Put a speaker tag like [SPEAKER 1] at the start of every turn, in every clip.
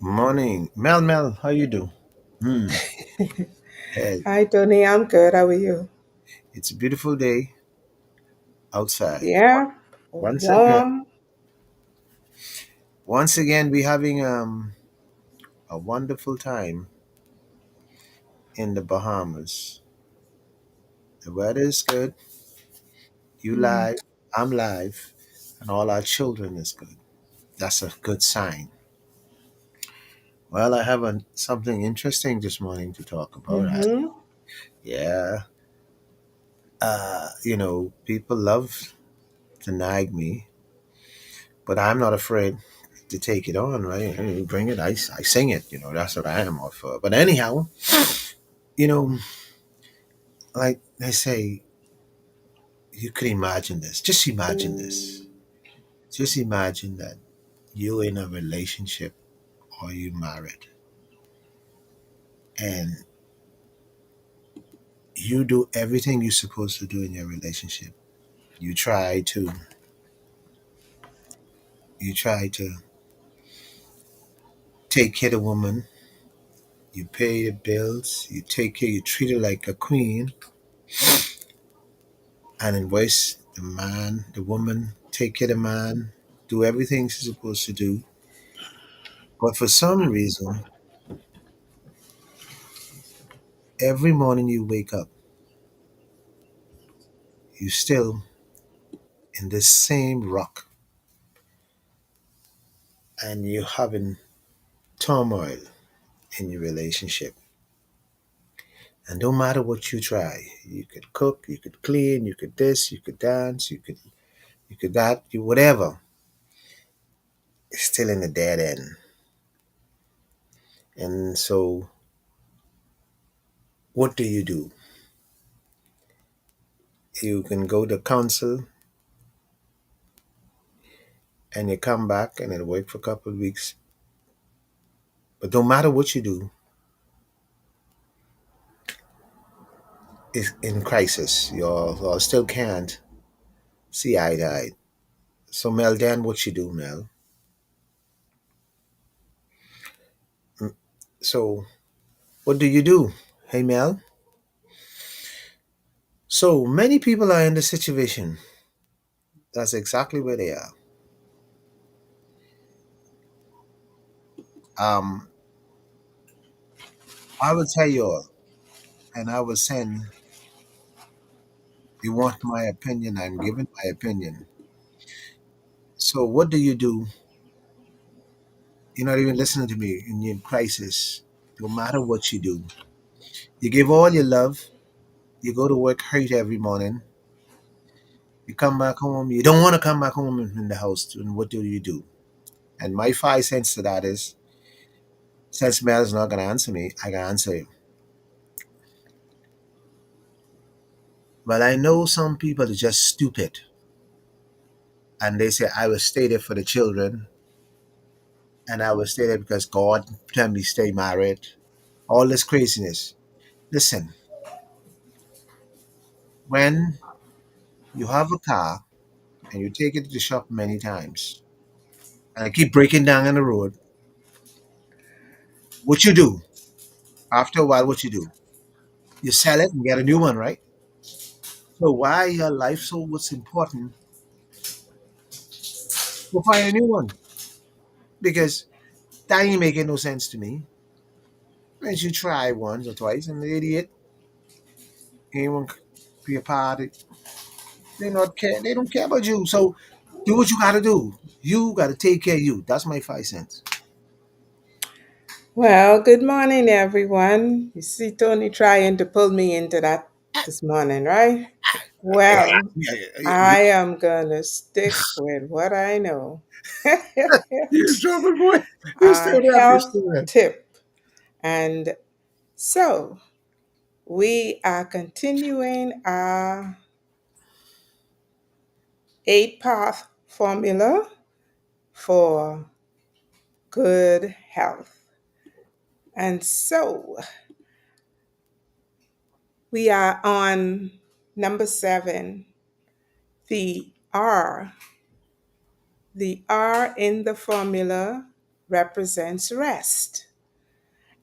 [SPEAKER 1] Morning, Mel. How you do? Hmm. Hey,
[SPEAKER 2] Hi, Tony. I'm good. How are you?
[SPEAKER 1] it's a beautiful day outside.
[SPEAKER 2] Yeah,
[SPEAKER 1] Once again,
[SPEAKER 2] warm.
[SPEAKER 1] we're having a wonderful time in the Bahamas. The weather is good. You
[SPEAKER 2] Mm.
[SPEAKER 1] live, I'm live, and all our children is good. That's a good sign. Well, I have something interesting this morning to talk about.
[SPEAKER 2] Mm-hmm.
[SPEAKER 1] Yeah, people love to nag me, but I'm not afraid to take it on, right? You bring it, I sing it, that's what I am all for. But anyhow, you know, like they say, you could imagine this. Just imagine this. Just imagine that you're in a relationship or you married and you do everything you're supposed to do in your relationship. You try to you try to take care of the woman, you pay the bills, you treat her like a queen, and embrace the man, the woman, take care of the man, do everything she's supposed to do. But for some reason, every morning you wake up, you still in this same rock and you're having turmoil in your relationship. And no matter what you try, you could cook, you could clean, you could this, you could dance, you could that, you whatever, it's still in the dead end. And so what do? You can go to counsel and you come back and it'll work for a couple of weeks. But no matter what you do, it's in crisis. You all still can't see eye to eye. So Mel, then what you do, Mel? So what do you do? Hey Mel. So many people are in the situation. That's exactly where they are. Um, I will tell you all, and I will send. You want my opinion? I'm giving my opinion. So what do? You're not even listening to me in your crisis. No matter what you do, you give all your love. You go to work hurt every morning. You come back home. You don't want to come back home in the house. And what do? And my 5 cents to that is, since Mel's not going to answer me, I can answer you. But I know some people are just stupid. And they say, I will stay there for the children. And I will stay there because God tell me stay married. All this craziness. Listen, when you have a car and you take it to the shop many times and I keep breaking down on the road, what you do? After a while, what you do? You sell it and get a new one, right? So why your life so what's important? Go find a new one. Because that ain't making no sense to me. Once you try once or twice and the idiot ain't want to be a part of it, they don't care about you. So do what you gotta do. You gotta take care of you. That's my 5 cents.
[SPEAKER 2] Well, good morning, everyone. You see Tony trying to pull me into that this morning, right? Well,
[SPEAKER 1] Yeah,
[SPEAKER 2] I am going to stick with what I know.
[SPEAKER 1] you trouble boy. You
[SPEAKER 2] A
[SPEAKER 1] still there, you
[SPEAKER 2] health
[SPEAKER 1] still there.
[SPEAKER 2] tip. And so we are continuing our 8 path formula for good health. And so we are on number 7, the R. The R in the formula represents rest.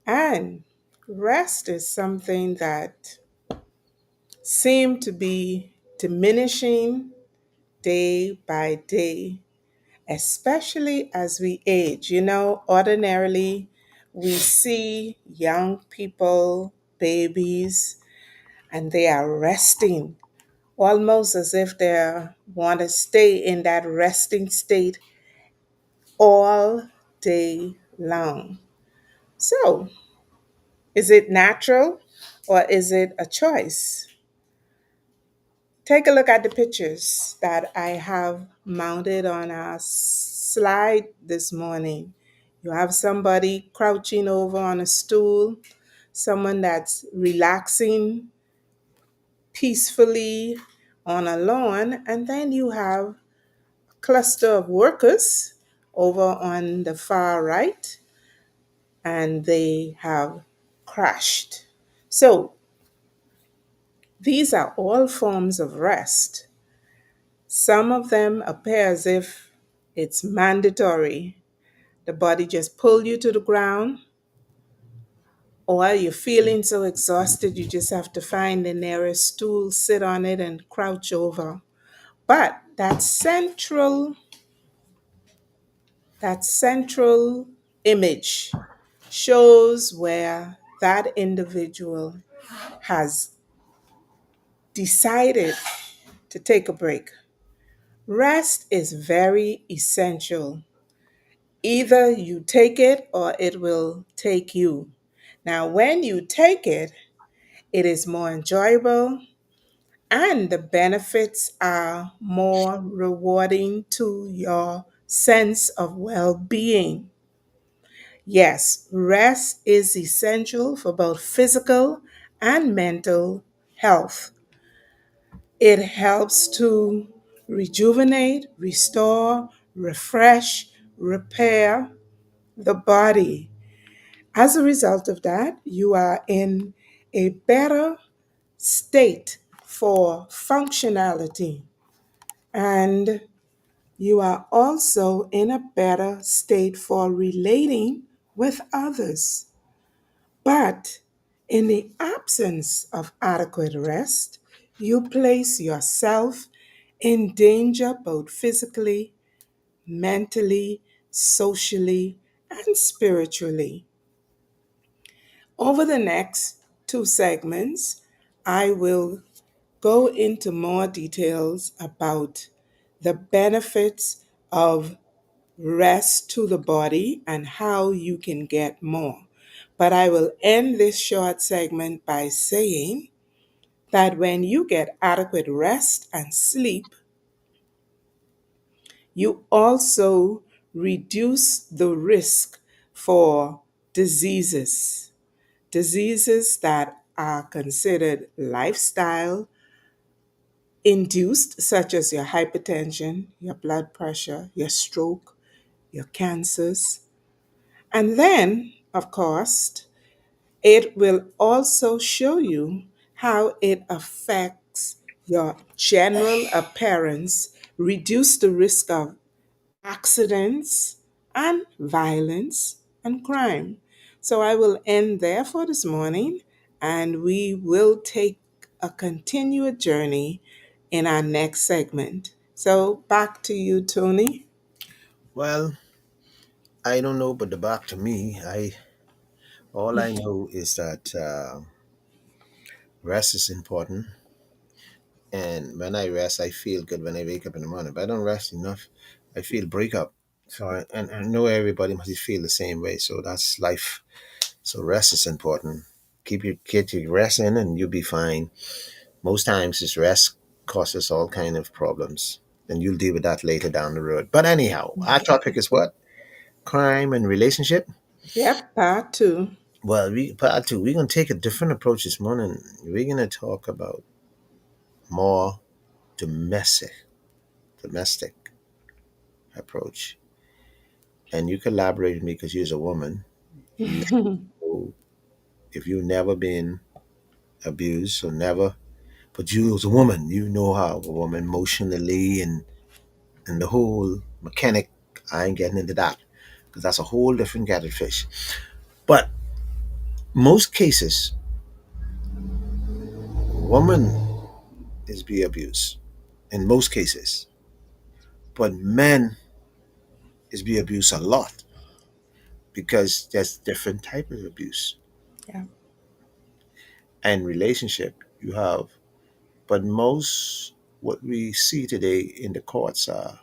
[SPEAKER 2] And rest is something that seemed to be diminishing day by day, especially as we age. Ordinarily, we see young people, babies, and they are resting almost as if they want to stay in that resting state all day long. So, is it natural or is it a choice? Take a look at the pictures that I have mounted on our slide this morning. You have somebody crouching over on a stool, someone that's relaxing peacefully on a lawn, and then you have a cluster of workers over on the far right, and they have crashed. So, these are all forms of rest. Some of them appear as if it's mandatory. The body just pull you to the ground, or you're feeling so exhausted you just have to find the nearest stool, sit on it, and crouch over. But that central image shows where that individual has decided to take a break. Rest is very essential. Either you take it or it will take you. Now, when you take it, it is more enjoyable and the benefits are more rewarding to your sense of well being. Yes, rest is essential for both physical and mental health. It helps to rejuvenate, restore, refresh, repair the body. As a result of that, you are in a better state for functionality and you are also in a better state for relating with others. But in the absence of adequate rest, you place yourself in danger both physically, mentally, socially, and spiritually. Over the next two segments, I will go into more details about the benefits of rest to the body and how you can get more. But I will end this short segment by saying that when you get adequate rest and sleep, you also reduce the risk for diseases. Diseases that are considered lifestyle induced, such as your hypertension, your blood pressure, your stroke, your cancers. And then, of course, it will also show you how it affects your general appearance, reduce the risk of accidents and violence and crime. So I will end there for this morning and we will take a continued journey in our next segment. So back to you, Tony.
[SPEAKER 1] Well, I don't know, but the back to me, I all I know is that rest is important, and when I rest, I feel good when I wake up in the morning. But I don't rest enough, I feel break up. So and I know everybody must feel the same way. So that's life. So rest is important. Get your rest in, and you'll be fine. Most times, this rest causes all kind of problems, and you'll deal with that later down the road. But anyhow, our topic is what? Crime and relationship.
[SPEAKER 2] Yep, part two.
[SPEAKER 1] Well, part two, we're gonna take a different approach this morning. We're gonna talk about more domestic approach. And you collaborate with me because you're a woman. You know, if you've never been abused or never, but you as a woman, you know how a woman emotionally and the whole mechanic. I ain't getting into that because that's a whole different kettle of fish. But most cases, woman is be abused in most cases, but men is be abused a lot because there's different type of abuse
[SPEAKER 2] Yeah.
[SPEAKER 1] and relationship you have. But most what we see today in the courts are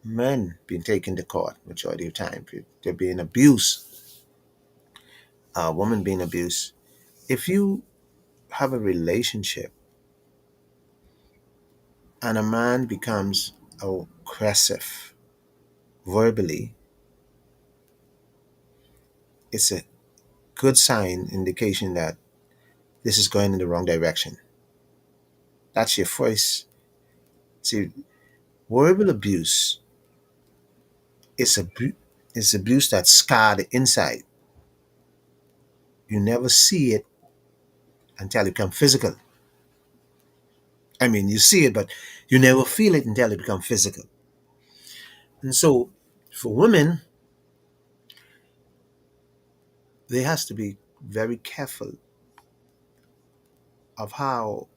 [SPEAKER 1] men being taken to court majority of time. They're being abused, women being abused. If you have a relationship and a man becomes aggressive verbally, it's a good sign, indication that this is going in the wrong direction. That's your first. See, verbal abuse is abuse that scar the inside. You never see it until it becomes physical. I mean, you see it, but you never feel it until it becomes physical. And so, for women, they has to be very careful of how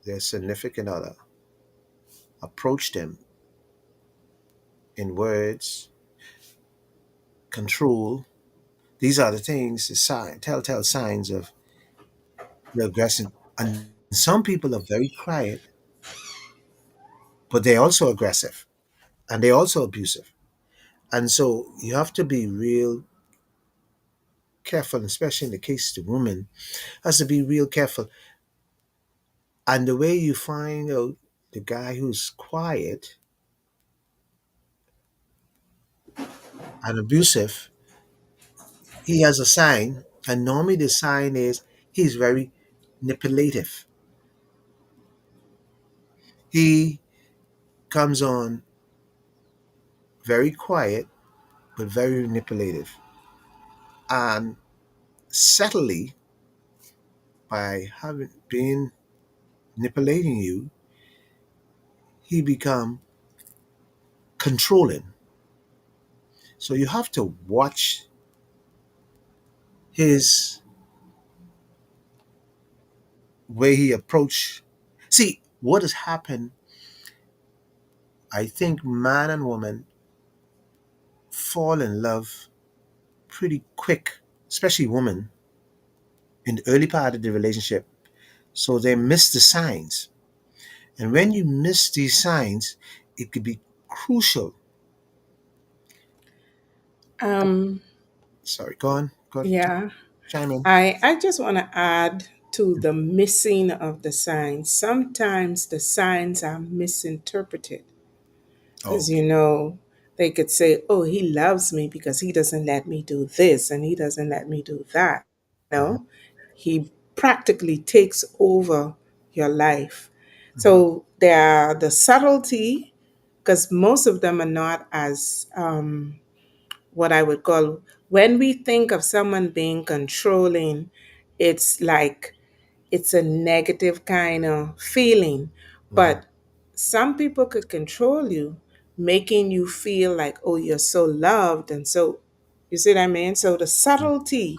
[SPEAKER 1] their significant other approach them in words, control. These are the things, the telltale signs of the aggression. And some people are very quiet, but they're also aggressive and they're also abusive. And so you have to be real careful, especially in the case of the woman, has to be real careful. And the way you find out the guy who's quiet and abusive, he has a sign, and normally the sign is he's very manipulative. He comes on very quiet but very manipulative, and subtly by having been manipulating you, he become controlling. So you have to watch his way he approach. See what has happened. I think man and woman fall in love pretty quick, especially women in the early part of the relationship. So they miss the signs. And when you miss these signs, it could be crucial.
[SPEAKER 2] Um,
[SPEAKER 1] Sorry, go on. Go on.
[SPEAKER 2] yeah.
[SPEAKER 1] Chime in.
[SPEAKER 2] I just want to add to the missing of the signs. Sometimes the signs are misinterpreted. As you
[SPEAKER 1] Okay.
[SPEAKER 2] know, they could say, "Oh, he loves me because he doesn't let me do this and he doesn't let me do that."
[SPEAKER 1] Mhm,
[SPEAKER 2] No, he practically takes over your life.
[SPEAKER 1] mhm,
[SPEAKER 2] So there are the subtlety, because most of them are not as what I would call, when we think of someone being controlling, it's like it's a negative kind of feeling.
[SPEAKER 1] mhm,
[SPEAKER 2] But some people could control you, making you feel like, oh, you're so loved. And so, you see what I mean? So the subtlety,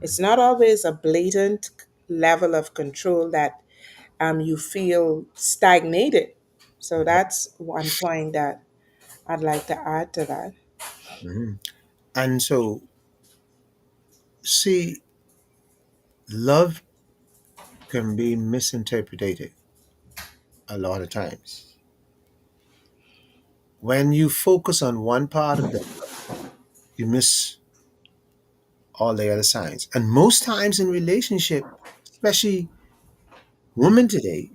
[SPEAKER 2] it's not always a blatant level of control that you feel stagnated. So
[SPEAKER 1] mhm,
[SPEAKER 2] that's one point that I'd like to add to that.
[SPEAKER 1] mhm. And so, see, love can be misinterpreted a lot of times. When you focus on one part of the love, you miss all the other signs. And most times in relationship, especially women today,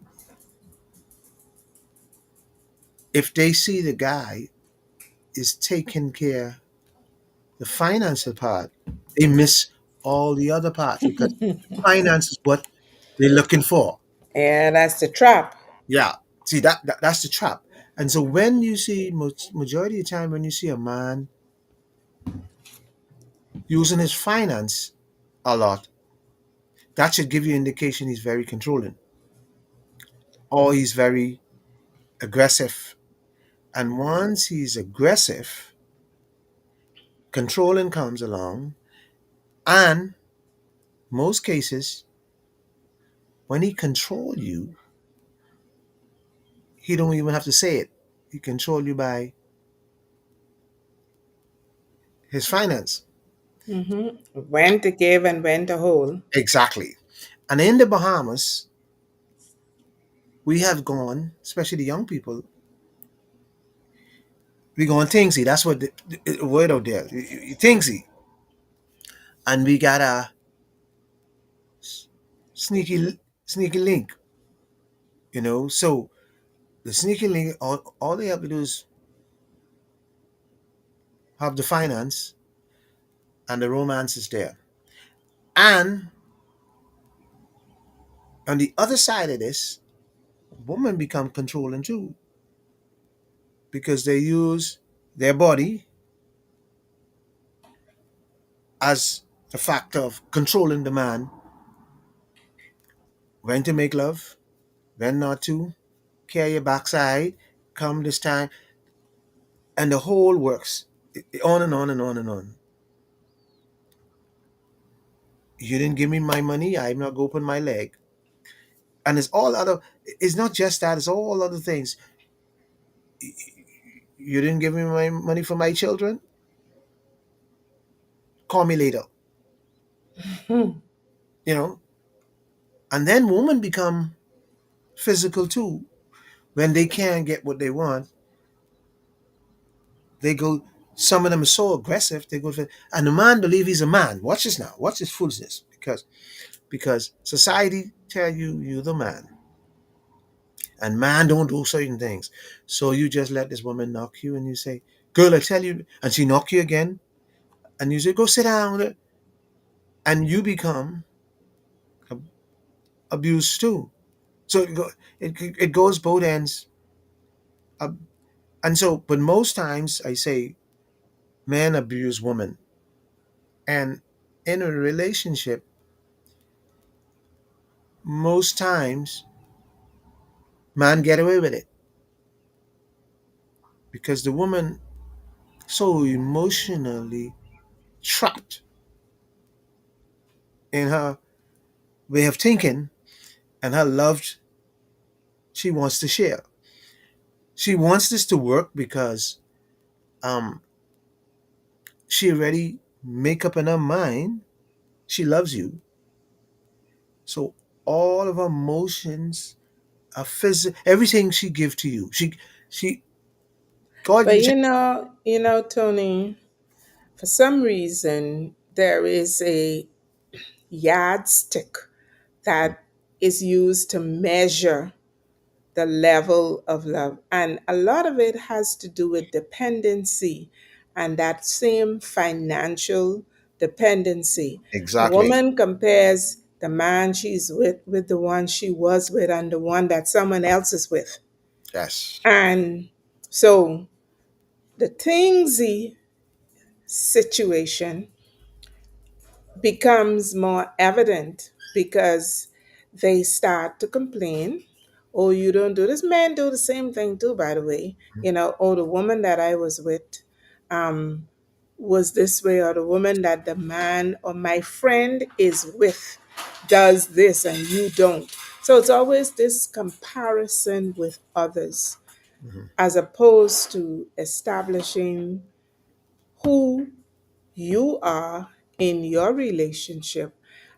[SPEAKER 1] if they see the guy is taking care the financial part, they miss all the other parts because finance is what they're looking for.
[SPEAKER 2] Yeah, that's the trap.
[SPEAKER 1] Yeah. See that's the trap. And so when you see majority of the time when you see a man using his finance a lot, that should give you indication he's very controlling or he's very aggressive. And once he's aggressive, controlling comes along, and most cases, when he control you, he don't even have to say it. He control you by his finance.
[SPEAKER 2] When to give and when to hold.
[SPEAKER 1] Exactly. And in the Bahamas, we have gone, especially the young people, we going thingsy. That's what the word out there. Thingsy. And we got a sneaky sneaky link, you know. So the sneaky link, all they have to do is have the finance, and the romance is there. And on the other side of this, women become controlling too, because they use their body as a factor of controlling the man, when to make love, when not to, carry your backside, come this time, and the whole works. On and on and on and on. You didn't give me my money, I'm not going to open my leg. And it's all other, it's not just that, it's all other things. You didn't give me my money for my children, call me later, you know. And then women become physical too. When they can't get what they want, they go, some of them are so aggressive, they go for, and the man believe he's a man. Watch this now, watch this foolishness, because society tell you you're the man, and man don't do certain things. So you just let this woman knock you, and you say, girl, I tell you, and she knock you again, and you say, go sit down, and you become abused too. So it goes both ends. Uh, and so, but most times I say men abuse women. And in a relationship, most times man get away with it, because the woman so emotionally trapped in her way of thinking, and her love she wants to share. She wants this to work because um she already make up in her mind she loves you. So all of her emotions, her physical, everything she give to you. She God
[SPEAKER 2] But
[SPEAKER 1] you
[SPEAKER 2] Tony, for some reason, there is a yardstick that is used to measure the level of love. And a lot of it has to do with dependency and that same financial dependency. A
[SPEAKER 1] exactly.
[SPEAKER 2] woman compares the man she's with the one she was with and the one that someone else is with.
[SPEAKER 1] Yes.
[SPEAKER 2] And so the thingsy situation becomes more evident because they start to complain. Oh, you don't do this. Men do the same thing too, by the way. Oh, the woman that I was with um, was this way, or the woman that the man or my friend is with does this and you don't. So it's always this comparison with others
[SPEAKER 1] Mhm.
[SPEAKER 2] as opposed to establishing who you are in your relationship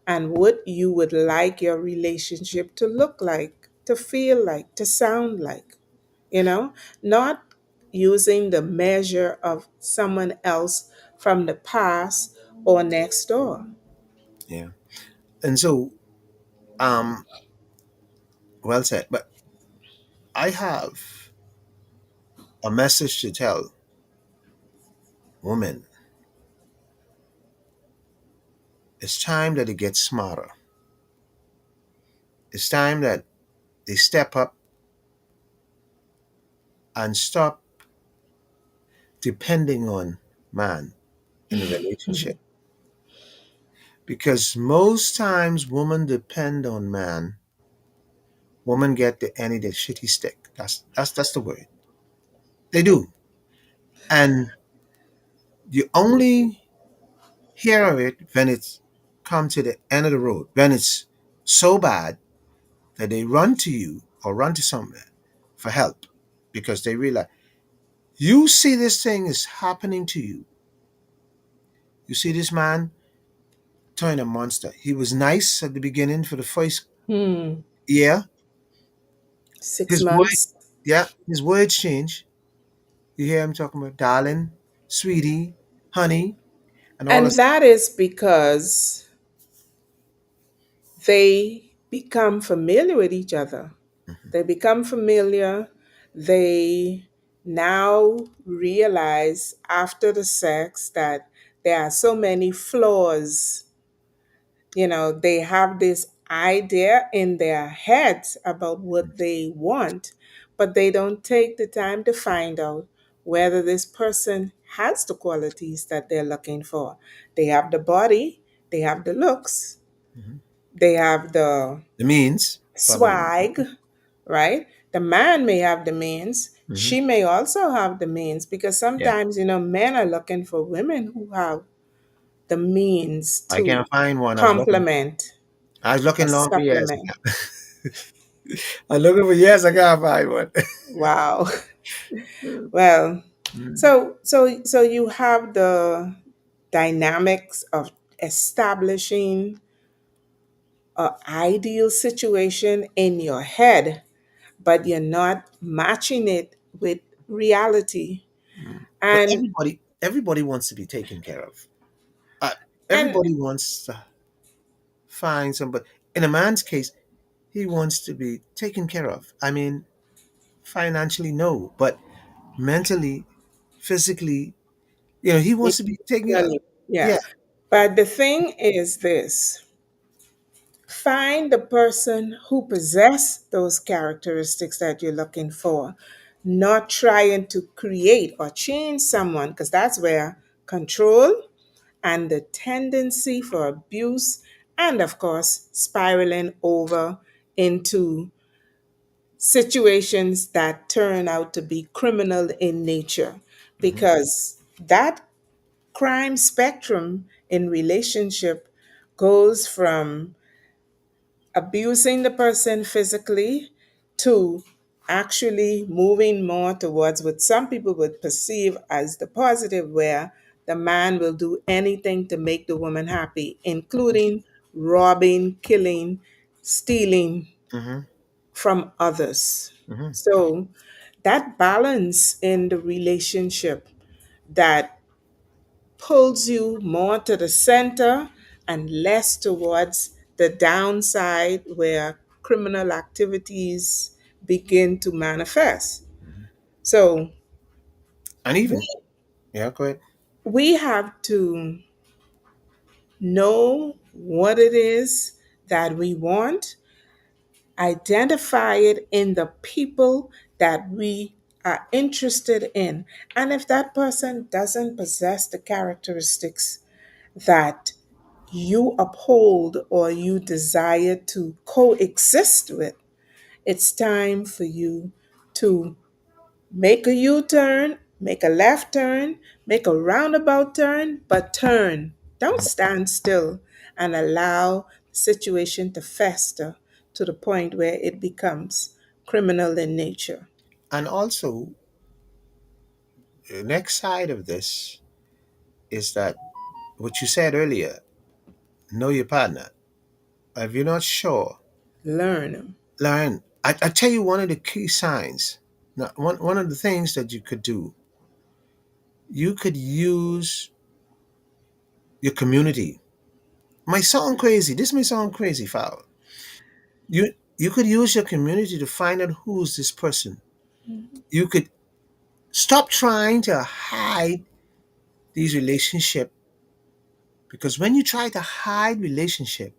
[SPEAKER 2] and what you would like your relationship to look like, to feel like, to sound like, not using the measure of someone else from the past or next door.
[SPEAKER 1] Yeah. And so, um, well said. But I have a message to tell women. It's time that they get smarter. It's time that they step up and stop depending on man in a relationship. Because most times women depend on man, women get the end of the shitty stick. That's the word. They do. And you only hear of it when it's come to the end of the road, when it's so bad that they run to you or run to somewhere for help because they realize you see this thing is happening to you. You see this man turn a monster. He was nice at the beginning for the first
[SPEAKER 2] Hmm.
[SPEAKER 1] year.
[SPEAKER 2] Six
[SPEAKER 1] His word,
[SPEAKER 2] months.
[SPEAKER 1] yeah, his words change. You hear him talking about darling, sweetie, honey, and all
[SPEAKER 2] And
[SPEAKER 1] this.
[SPEAKER 2] that is because they become familiar with each other. They become familiar. They now realize after the sex that there are so many flaws. They have this idea in their heads about what they want, but they don't take the time to find out whether this person has the qualities that they're looking for. They have the body, they have the looks,
[SPEAKER 1] Mhm.
[SPEAKER 2] they have the
[SPEAKER 1] The means, probably.
[SPEAKER 2] swag, right? The man may have the means.
[SPEAKER 1] Hmm.
[SPEAKER 2] She may also have the means because
[SPEAKER 1] Yeah.
[SPEAKER 2] sometimes, men are looking for women who have the means
[SPEAKER 1] I
[SPEAKER 2] to
[SPEAKER 1] can't find one.
[SPEAKER 2] complement
[SPEAKER 1] I was
[SPEAKER 2] or
[SPEAKER 1] looking long for years.
[SPEAKER 2] supplement.
[SPEAKER 1] I'm looking for years. I can't find one.
[SPEAKER 2] Wow. Well,
[SPEAKER 1] Mhm.
[SPEAKER 2] so you have the dynamics of establishing a ideal situation in your head, but you're not matching it with reality.
[SPEAKER 1] But
[SPEAKER 2] And
[SPEAKER 1] everybody wants to be taken care of. Uh,
[SPEAKER 2] and
[SPEAKER 1] everybody wants to find somebody. In a man's case, he wants to be taken care of. I mean, financially, no, but mentally, physically, he wants to be taken care of.
[SPEAKER 2] emotionally, yeah.
[SPEAKER 1] Yeah.
[SPEAKER 2] But the thing is this: find the person who possess those characteristics that you're looking for, not trying to create or change someone, because that's where control and the tendency for abuse and of course spiraling over into situations that turn out to be criminal in nature,
[SPEAKER 1] Hmm.
[SPEAKER 2] because that crime spectrum in relationship goes from abusing the person physically to actually moving more towards what some people would perceive as the positive, where the man will do anything to make the woman happy, including robbing, killing, stealing
[SPEAKER 1] Hmm.
[SPEAKER 2] from others.
[SPEAKER 1] Hmm.
[SPEAKER 2] So that balance in the relationship that pulls you more to the center and less towards the downside where criminal activities begin to manifest. So
[SPEAKER 1] And
[SPEAKER 2] we,
[SPEAKER 1] even, yeah, go ahead.
[SPEAKER 2] we have to know what it is that we want, identify it in the people that we are interested in. And if that person doesn't possess the characteristics that you uphold or you desire to coexist with, it's time for you to make a U turn, make a left turn, make a roundabout turn, but turn. Don't stand still and allow the situation to fester to the point where it becomes criminal in nature.
[SPEAKER 1] And also, the next side of this is that what you said earlier, know your partner. If you're not sure,
[SPEAKER 2] Learn.
[SPEAKER 1] learn. I tell you one of the key signs. Now, one of the things that you could do, you could use your community. Might sound crazy. This may sound crazy, foul. You could use your community to find out who's this person. You could stop trying to hide these relationships, because when you try to hide relationship,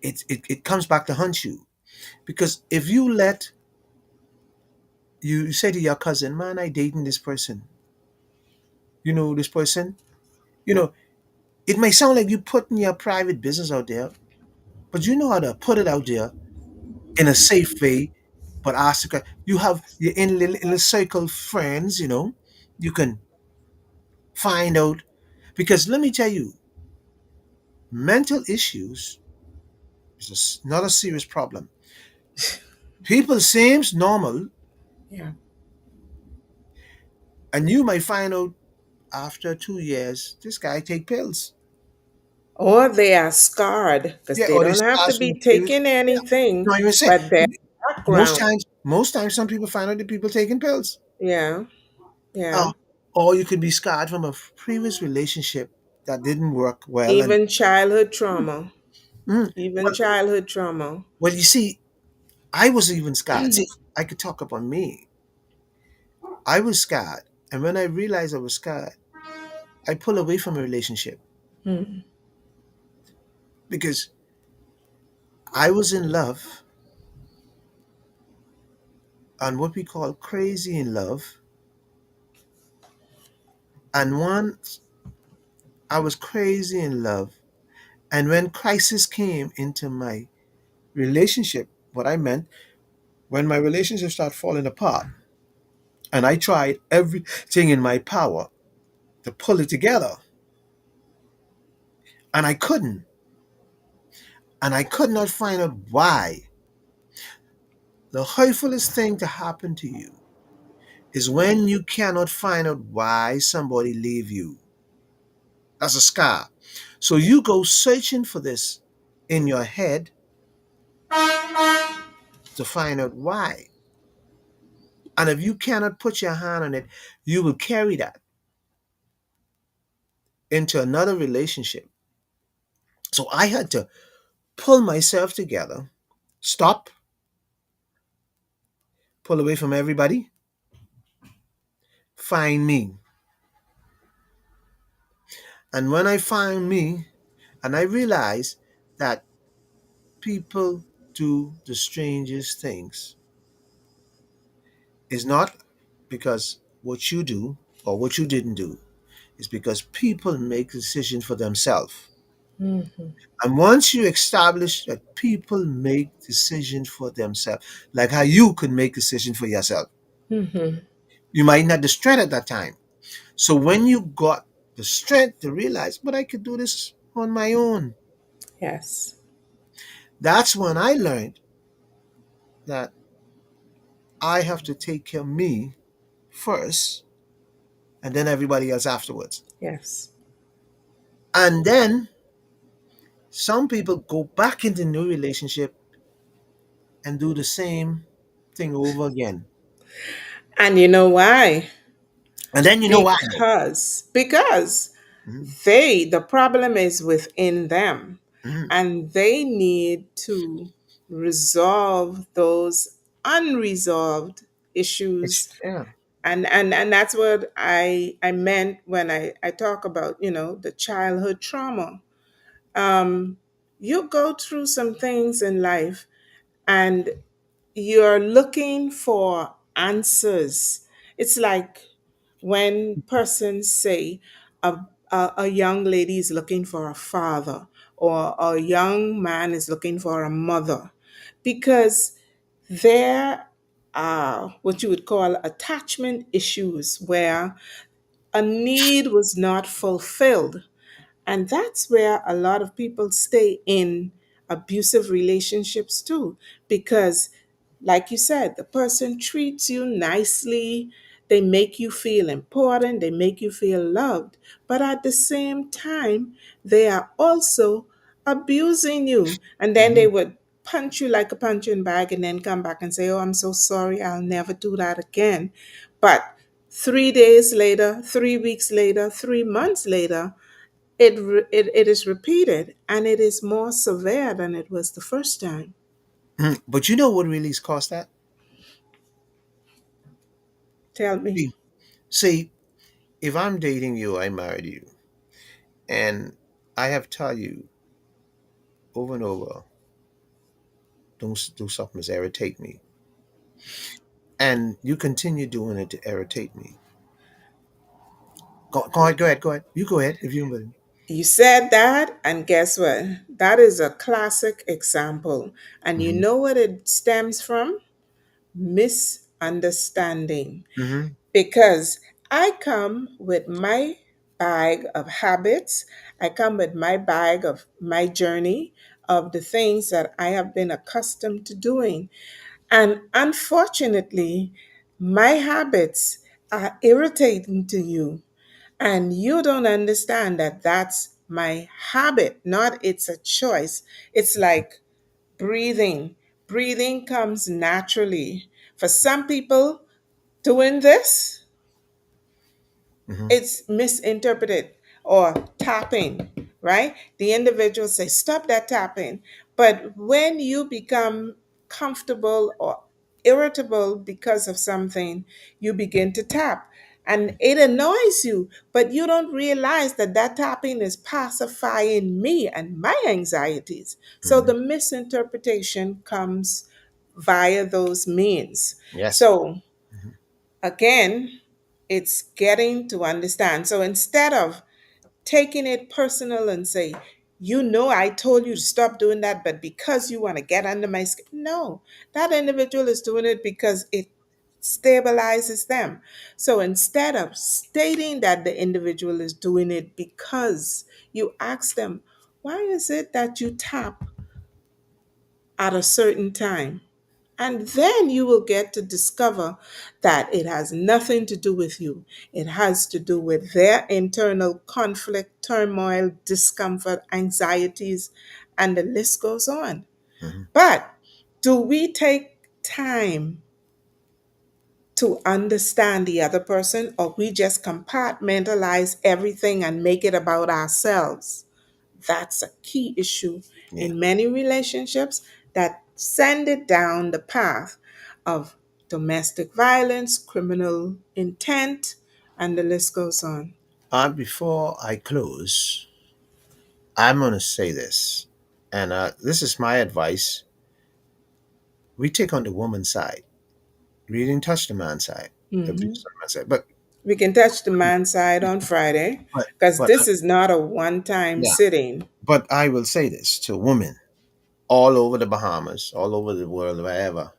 [SPEAKER 1] it comes back to haunt you. Because if you let you say to your cousin, man, I dating this person. You know this person? You know, it may sound like you putting your private business out there, but you know how to put it out there in a safe way, But ask the you have your in little circle friends, you can find out. Because let me tell you, mental issues is not a serious problem. People seems normal,
[SPEAKER 2] Yeah.
[SPEAKER 1] and you might find out after 2 years this guy take pills.
[SPEAKER 2] Or they are scarred because
[SPEAKER 1] Yeah,
[SPEAKER 2] they
[SPEAKER 1] or they
[SPEAKER 2] don't have to
[SPEAKER 1] start from
[SPEAKER 2] be
[SPEAKER 1] the previous.
[SPEAKER 2] taking
[SPEAKER 1] Yeah,
[SPEAKER 2] anything,
[SPEAKER 1] no, even say
[SPEAKER 2] but their
[SPEAKER 1] most
[SPEAKER 2] background.
[SPEAKER 1] times, some people find out that people taking pills.
[SPEAKER 2] Yeah.
[SPEAKER 1] Uh,
[SPEAKER 2] Yeah.
[SPEAKER 1] or you could be scarred from a previous relationship that didn't work well, and
[SPEAKER 2] Even childhood trauma.
[SPEAKER 1] mm,
[SPEAKER 2] Even
[SPEAKER 1] well,
[SPEAKER 2] childhood trauma.
[SPEAKER 1] you see, I was even scarred. See, I could talk about me. I was scarred, and when I realized I was scarred, I pull away from a relationship
[SPEAKER 2] Hmm.
[SPEAKER 1] because I was in love, and what we call crazy in love. And once I was crazy in love, and when crisis came into my relationship, what I meant when my relationship started falling apart, and I tried everything in my power to pull it together, and I couldn't, and I could not find out why. The hurtfulest thing to happen to you is when you cannot find out why somebody leave you. That's a scar. So you go searching for this in your head to find out why. And if you cannot put your hand on it, you will carry that into another relationship. So I had to pull myself together, stop, pull away from everybody, find me. And when I find me, and I realize that people do the strangest things, is not because what you do or what you didn't do, is because people make decisions for themselves.
[SPEAKER 2] Hmm.
[SPEAKER 1] And once you establish that people make decisions for themselves, like how you could make decisions for yourself,
[SPEAKER 2] Hmm.
[SPEAKER 1] you might not have the strength at that time. So when you got the strength to realize, but I could do this on my own,
[SPEAKER 2] Yes.
[SPEAKER 1] that's when I learned that I have to take care of me first and then everybody else afterwards.
[SPEAKER 2] Yes.
[SPEAKER 1] And then some people go back into new relationship and do the same thing over again.
[SPEAKER 2] And you know why?
[SPEAKER 1] And then you know why.
[SPEAKER 2] Because
[SPEAKER 1] Mhm,
[SPEAKER 2] the problem is within them,
[SPEAKER 1] mhm.
[SPEAKER 2] and they need to resolve those unresolved
[SPEAKER 1] It's
[SPEAKER 2] issues.
[SPEAKER 1] yeah.
[SPEAKER 2] And that's what I meant when I talk about, the childhood trauma. um you go through some things in life, and you're looking for answers. It's like when persons say a young lady is looking for a father, or a young man is looking for a mother, because there are what you would call attachment issues where a need was not fulfilled. And that's where a lot of people stay in abusive relationships too, because, like you said, the person treats you nicely, they make you feel important, they make you feel loved, but at the same time, they are also abusing you. And then they
[SPEAKER 1] Mhm.
[SPEAKER 2] would punch you like a punching bag and then come back and say, "Oh, I'm so sorry, I'll never do that again." But 3 days later, 3 weeks later, 3 months later, it is repeated, and it is more severe than it was the first time.
[SPEAKER 1] Mhm. But you know what really caused that?
[SPEAKER 2] Tell me.
[SPEAKER 1] See, see, if I'm dating you, I married you, and I have tell you over and over, don't do something to irritate me, and you continue doing it to irritate me. Go ahead, go ahead, go ahead. You go ahead if you will.
[SPEAKER 2] You said that, and guess what? That is a classic example. And you
[SPEAKER 1] Mhm.
[SPEAKER 2] know what it stems from? misunderstanding
[SPEAKER 1] Mm-hmm.
[SPEAKER 2] because I come with my bag of habits, I come with my bag of my journey of the things that I have been accustomed to doing. And unfortunately, my habits are irritating to you. And you don't understand that that's my habit, not it's a choice. It's like breathing. Breathing comes naturally. For some people, doing this
[SPEAKER 1] Mm-hmm.
[SPEAKER 2] it's misinterpreted or tapping, right? The individual says, stop that tapping. But when you become comfortable or irritable because of something, you begin to tap. And it annoys you, but you don't realize that that tapping is pacifying me and my anxieties. So
[SPEAKER 1] Mm-hmm.
[SPEAKER 2] the misinterpretation comes via those means.
[SPEAKER 1] Yes.
[SPEAKER 2] So
[SPEAKER 1] Mm-hmm.
[SPEAKER 2] again, it's getting to understand. So instead of taking it personal and say, you know, I told you to stop doing that, but because you want to get under my skin, no, that individual is doing it because it stabilizes them. So instead of stating that the individual is doing it because you ask them, why is it that you tap at a certain time? And then you will get to discover that it has nothing to do with you. It has to do with their internal conflict, turmoil, discomfort, anxieties, and the list goes on.
[SPEAKER 1] Mm-hmm.
[SPEAKER 2] But do we take time to understand the other person, or we just compartmentalize everything and make it about ourselves? That's a key issue
[SPEAKER 1] Yeah.
[SPEAKER 2] in many relationships that send it down the path of domestic violence, criminal intent, and the list goes on.
[SPEAKER 1] Before I close, I'm going to say this, and this is my advice. We take on the woman's side. We didn't touch the man's side, the
[SPEAKER 2] Mhm.
[SPEAKER 1] abuse on the man's side. But,
[SPEAKER 2] We can touch the man side on Friday
[SPEAKER 1] but,
[SPEAKER 2] because
[SPEAKER 1] but,
[SPEAKER 2] this is not a one time
[SPEAKER 1] yeah.
[SPEAKER 2] sitting.
[SPEAKER 1] But I will say this to women all over the Bahamas, all over the world, wherever.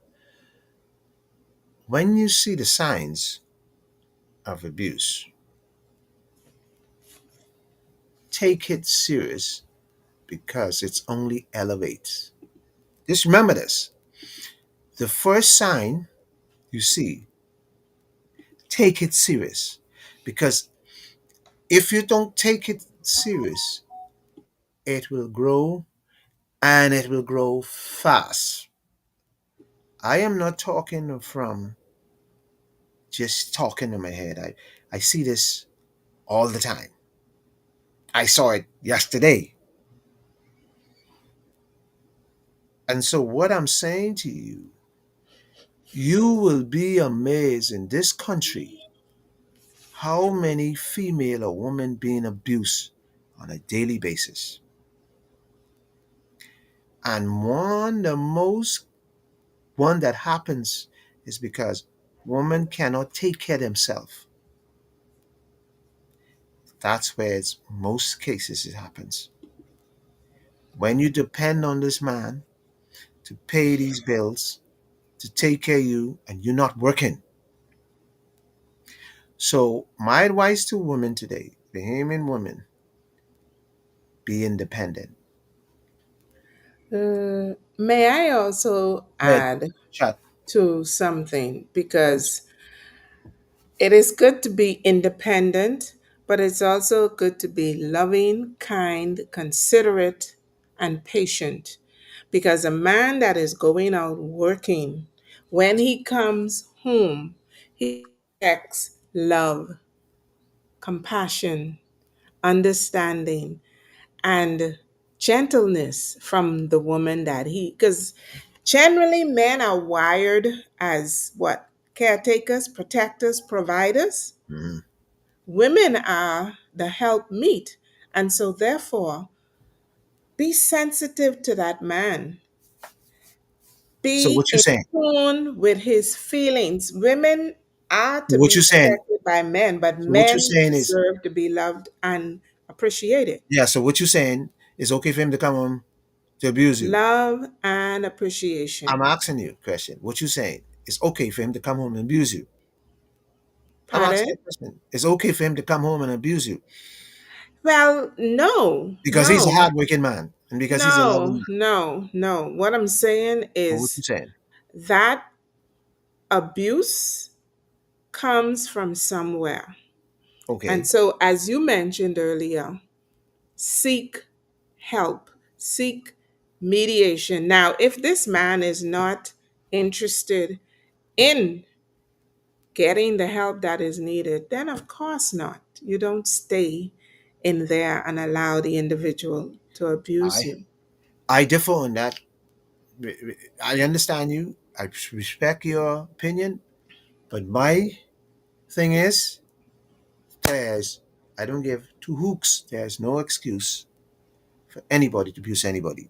[SPEAKER 1] When you see the signs of abuse, take it serious because it's only elevates. Just remember this. The first sign you see, take it serious. Because if you don't take it serious, it will grow and it will grow fast. I am not talking from just talking in my head. I see this all the time. I saw it yesterday. And so, what I'm saying to you, you will be amazed in this country how many female or women being abused on a daily basis. And one that happens is because women cannot take care of themselves. That's where it's most cases it happens. When you depend on this man to pay these bills, to take care of you, and you're not working. So my advice to women today, Bahamian women, be independent.
[SPEAKER 2] May I also
[SPEAKER 1] Let
[SPEAKER 2] add
[SPEAKER 1] chat.
[SPEAKER 2] to something because it is good to be independent, but it's also good to be loving, kind, considerate, and patient. Because a man that is going out working, when he comes home, he expects love, compassion, understanding, and gentleness from the woman that because generally men are wired as what? Caretakers, protectors, providers.
[SPEAKER 1] Mhm.
[SPEAKER 2] Women are the help meet. And so, therefore, be sensitive to that man.
[SPEAKER 1] So
[SPEAKER 2] Be
[SPEAKER 1] what you
[SPEAKER 2] in
[SPEAKER 1] saying?
[SPEAKER 2] tune with his feelings. Women are to
[SPEAKER 1] What
[SPEAKER 2] be
[SPEAKER 1] you saying?
[SPEAKER 2] protected by men, but
[SPEAKER 1] So what you
[SPEAKER 2] men
[SPEAKER 1] saying is,
[SPEAKER 2] deserve to be loved and appreciated.
[SPEAKER 1] yeah. So what you saying is okay for him to come home to abuse you.
[SPEAKER 2] Love and
[SPEAKER 1] I'm
[SPEAKER 2] appreciation.
[SPEAKER 1] asking you a question. What you saying? it's okay for him to come home and abuse you? I'm asking
[SPEAKER 2] Pardon?
[SPEAKER 1] a question. It's okay for him to come home and abuse you
[SPEAKER 2] Well, no,
[SPEAKER 1] because he's a
[SPEAKER 2] no,
[SPEAKER 1] hardworking man and because he's a loving
[SPEAKER 2] no,
[SPEAKER 1] man.
[SPEAKER 2] no, no. What I'm saying
[SPEAKER 1] Or what you
[SPEAKER 2] is
[SPEAKER 1] saying?
[SPEAKER 2] that abuse comes from somewhere. And
[SPEAKER 1] Okay.
[SPEAKER 2] so, as you mentioned earlier, seek help, seek mediation. Now, if this man is not interested in getting the help that is needed, then of course not. You don't stay in there and allow the individual to abuse
[SPEAKER 1] I
[SPEAKER 2] you.
[SPEAKER 1] I differ on that. I understand you. I respect your opinion, but my thing is, there's I don't give two hooks. There's no excuse for anybody to abuse anybody.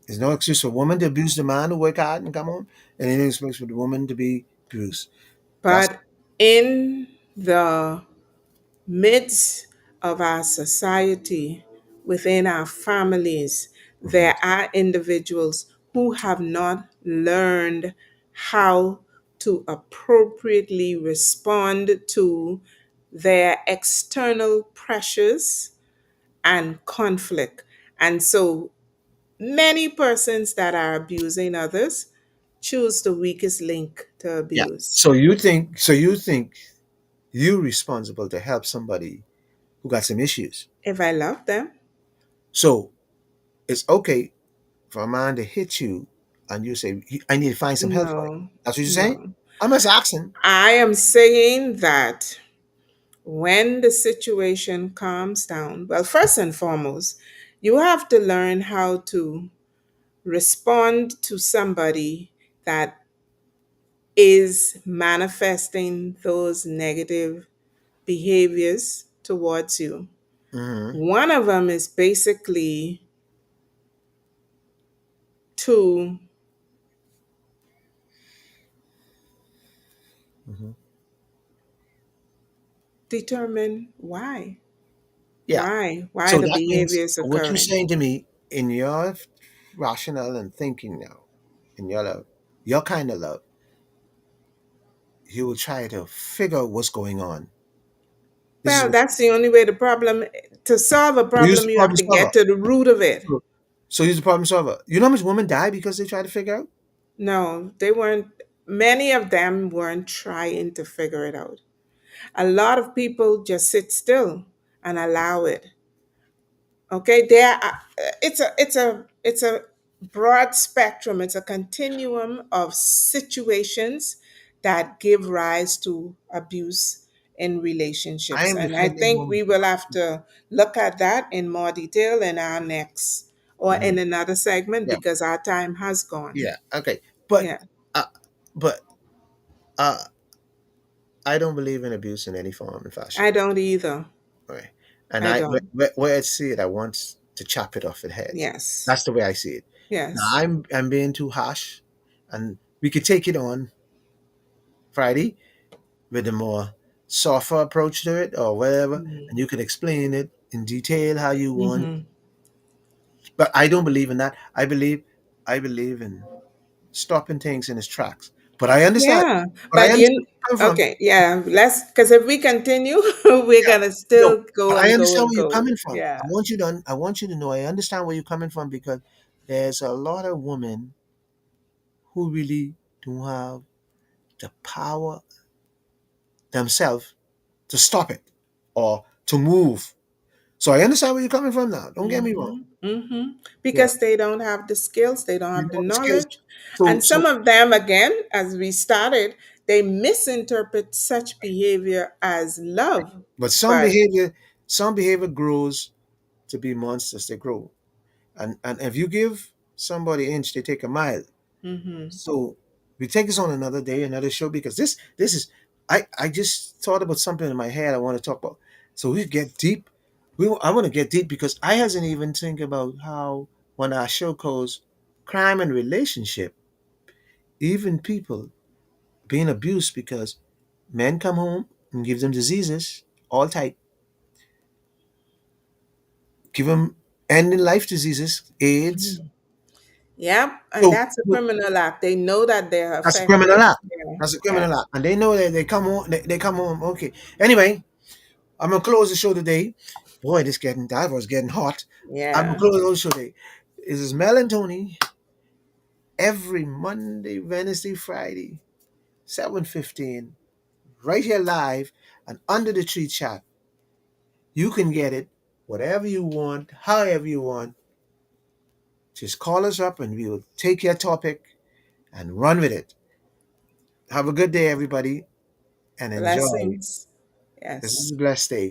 [SPEAKER 1] There's no excuse for a woman to abuse the man who work hard and come home, and any excuse for the woman to be abused. That's
[SPEAKER 2] But in the midst of our society, within our families,
[SPEAKER 1] mhm.
[SPEAKER 2] there are individuals who have not learned how to appropriately respond to their external pressures and conflict. And so many persons that are abusing others choose the weakest link to
[SPEAKER 1] Yeah.
[SPEAKER 2] abuse.
[SPEAKER 1] So you think you're responsible to help somebody who got some issues.
[SPEAKER 2] If I love them,
[SPEAKER 1] So it's okay for a man to hit you and you say, I need to find some help for him.
[SPEAKER 2] no,
[SPEAKER 1] That's what you're saying?
[SPEAKER 2] no.
[SPEAKER 1] I'm just asking.
[SPEAKER 2] I am saying that when the situation calms down, well, first and foremost, you have to learn how to respond to somebody that is manifesting those negative behaviors towards you.
[SPEAKER 1] Hmm.
[SPEAKER 2] One of them is basically to
[SPEAKER 1] Hmm.
[SPEAKER 2] determine why.
[SPEAKER 1] Yeah.
[SPEAKER 2] Why
[SPEAKER 1] So
[SPEAKER 2] the
[SPEAKER 1] that
[SPEAKER 2] behavior
[SPEAKER 1] means
[SPEAKER 2] is
[SPEAKER 1] what you're
[SPEAKER 2] occurring.
[SPEAKER 1] saying to me in your rational and thinking now, in your love, your kind of love, you will try to figure out what's going on. This is
[SPEAKER 2] Well,
[SPEAKER 1] what
[SPEAKER 2] that's the only way to solve a
[SPEAKER 1] you use the
[SPEAKER 2] problem, you have
[SPEAKER 1] problem
[SPEAKER 2] to
[SPEAKER 1] solver.
[SPEAKER 2] get to the root of it.
[SPEAKER 1] So use the problem solver. You know how much women die because they try to figure out?
[SPEAKER 2] No, they weren't, many of them weren't trying to figure it out. A lot of people just sit still and allow it. Okay, it's a broad spectrum. It's a continuum of situations that give rise to abuse in
[SPEAKER 1] I
[SPEAKER 2] relationships,
[SPEAKER 1] am
[SPEAKER 2] and I
[SPEAKER 1] defending
[SPEAKER 2] think
[SPEAKER 1] women.
[SPEAKER 2] we will have to look at that in more detail in our next or
[SPEAKER 1] Mhm.
[SPEAKER 2] in another segment
[SPEAKER 1] Yeah.
[SPEAKER 2] because our time has gone.
[SPEAKER 1] Yeah. Okay. But
[SPEAKER 2] Yeah,
[SPEAKER 1] uh, but uh, I don't believe in abuse in any form and fashion.
[SPEAKER 2] I don't either.
[SPEAKER 1] Right. And
[SPEAKER 2] I
[SPEAKER 1] I
[SPEAKER 2] don't.
[SPEAKER 1] where I see it, I want to chop it off the head.
[SPEAKER 2] Yes,
[SPEAKER 1] That's the way I see it. Now
[SPEAKER 2] yes.
[SPEAKER 1] I'm being too harsh, and we could take it on Friday with a more softer approach to it or whatever, and you can explain it in detail how you want.
[SPEAKER 2] Mm-hmm.
[SPEAKER 1] But I don't believe in that. I believe in stopping things in its tracks. But I understand.
[SPEAKER 2] Yeah,
[SPEAKER 1] But I
[SPEAKER 2] but
[SPEAKER 1] understand where you come from.
[SPEAKER 2] okay, yeah, let's, because if we continue, we're
[SPEAKER 1] Yeah.
[SPEAKER 2] gonna
[SPEAKER 1] No,
[SPEAKER 2] still go
[SPEAKER 1] but I
[SPEAKER 2] and go
[SPEAKER 1] understand
[SPEAKER 2] and
[SPEAKER 1] where you're
[SPEAKER 2] go.
[SPEAKER 1] coming from.
[SPEAKER 2] Yeah.
[SPEAKER 1] I want you to know I understand where you're coming from because there's a lot of women who really don't have the power themselves to stop it or to move. So I understand where you're coming from now. Don't get me wrong.
[SPEAKER 2] Mm-hmm. Mm-hmm.
[SPEAKER 1] Yeah.
[SPEAKER 2] Because they don't have the skills, they don't
[SPEAKER 1] You
[SPEAKER 2] have the
[SPEAKER 1] know the skills.
[SPEAKER 2] knowledge.
[SPEAKER 1] So
[SPEAKER 2] And
[SPEAKER 1] so
[SPEAKER 2] some of them, again, as we started, they misinterpret such behavior as love.
[SPEAKER 1] but
[SPEAKER 2] But
[SPEAKER 1] some behavior grows to be monsters. They grow. And if you give somebody an inch, they take a mile.
[SPEAKER 2] mm-hmm.
[SPEAKER 1] So we take this on another day, another show, because this is I just thought about something in my head I want to talk about. So we get deep. I want to get deep because I hasn't even think about how when our show goes crime and relationship, even people being abused because men come home and give them diseases, all type, give them end in life diseases, AIDS,
[SPEAKER 2] Yep, and
[SPEAKER 1] So
[SPEAKER 2] that's a criminal act. They know that they're
[SPEAKER 1] that's a criminal
[SPEAKER 2] affected.
[SPEAKER 1] act.
[SPEAKER 2] Yeah,
[SPEAKER 1] That's a
[SPEAKER 2] yeah,
[SPEAKER 1] criminal act, and they know that they come home. They come home. Okay. Anyway, I'm gonna close the show today. Boy, that was getting hot. I'm gonna
[SPEAKER 2] yeah.
[SPEAKER 1] close the show today. This is Mel and Tony every Monday, Wednesday, Friday, 7:15, right here live and under the tree chat. You can get it whatever you want, however you want. Just call us up and we will take your topic and run with it. Have a good day, everybody, and enjoy.
[SPEAKER 2] Blessings.
[SPEAKER 1] This is
[SPEAKER 2] Yes.
[SPEAKER 1] a blessed day.